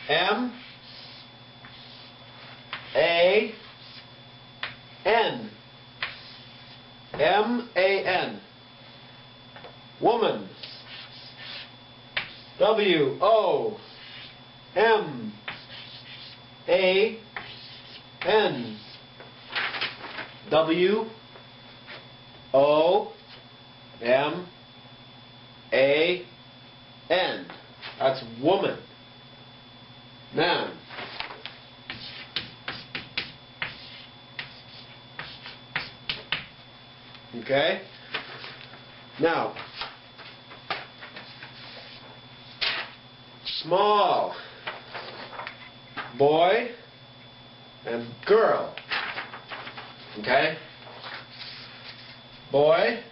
M-A-N. M-A-N. Woman. W-O-M-A-N. W-O-M-A-N. That's woman. Man. Okay? Now, small. Boy and girl. Okay? Boy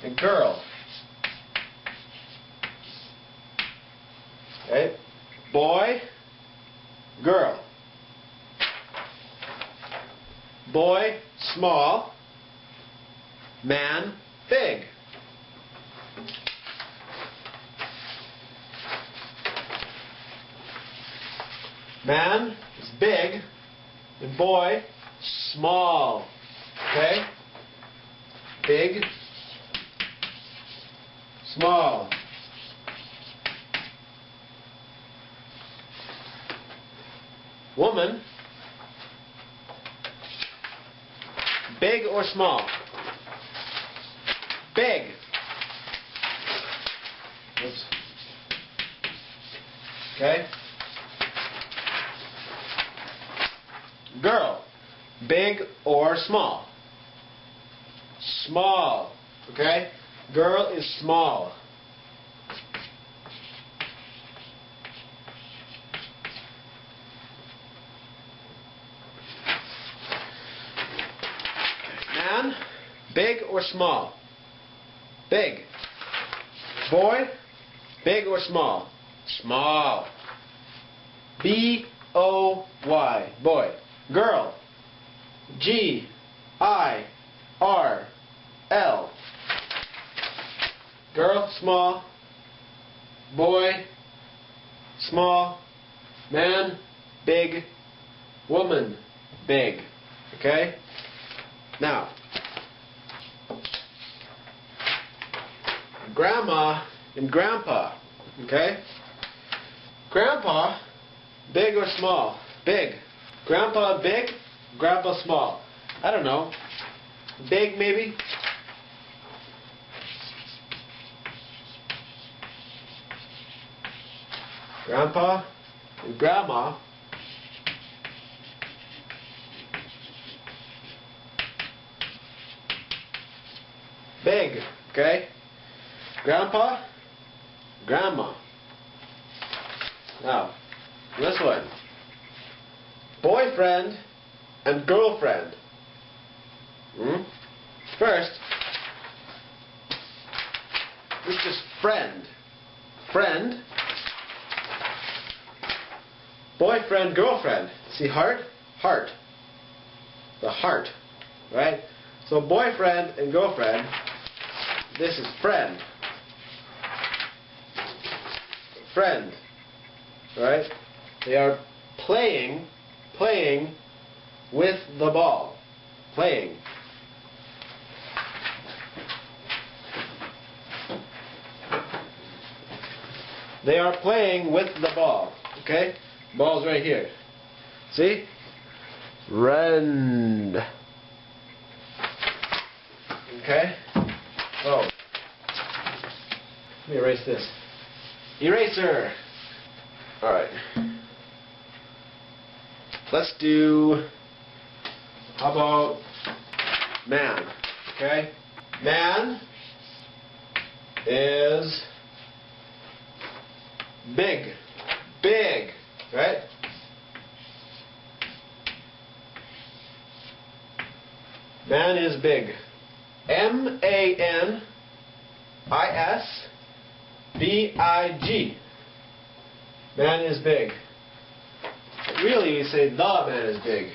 and girl. Okay? Boy, girl. Boy, small. Man, big. Man is big, and boy, small. Okay? Big, small. Woman, big or small? Big. Oops. Okay? Girl, big or small? Small. Okay? Girl is small. Man, big or small? Big. Boy, big or small? Small. B-O-Y, boy. Girl, G-I-R-L. Girl, small. Boy, small. Man, big. Woman, big. Okay? Now, Grandma and Grandpa. Okay? Grandpa, big or small? Big. Grandpa big, Grandpa small. I don't know. Big maybe? Grandpa and Grandma. Big, okay? Grandpa, Grandma. Now, this one. Boyfriend and girlfriend. First, this is friend. Friend. Boyfriend, girlfriend. See heart? Heart. The heart. Right? So boyfriend and girlfriend. This is friend. Friend. Right? They are playing with the ball. Playing. They are playing with the ball. Okay? Ball's right here. See? Friend. Okay? Oh. Let me erase this. Eraser! Alright. Let's do, how about man? Okay? Man is big. Big. Right? Man is big. M-A-N-I-S-B-I-G. Man is big. Really, we say the man is big.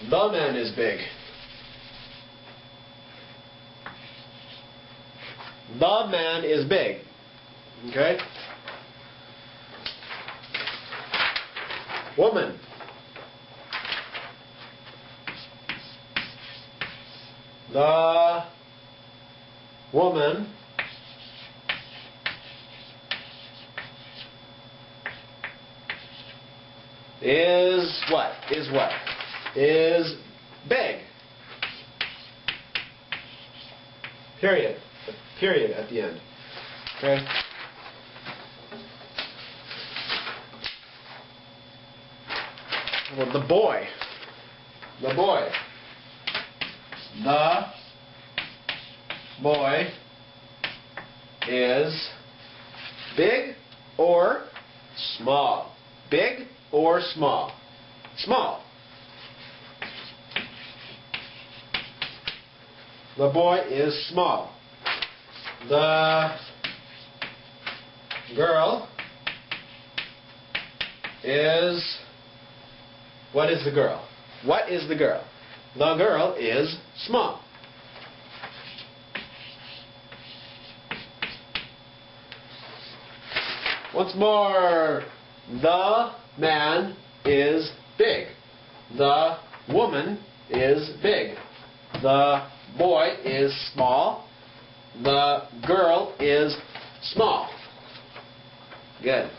The man is big. The man is big. Okay? Woman. The woman is what? Is what? Is big. Period. A period at the end. Okay? Well, the boy. The boy. The boy is big or small? Big or small? Small. The boy is small. The girl is... What is the girl? What is the girl? The girl is small. Once more. The man is big. The woman is big. The boy is small. The girl is small. Good.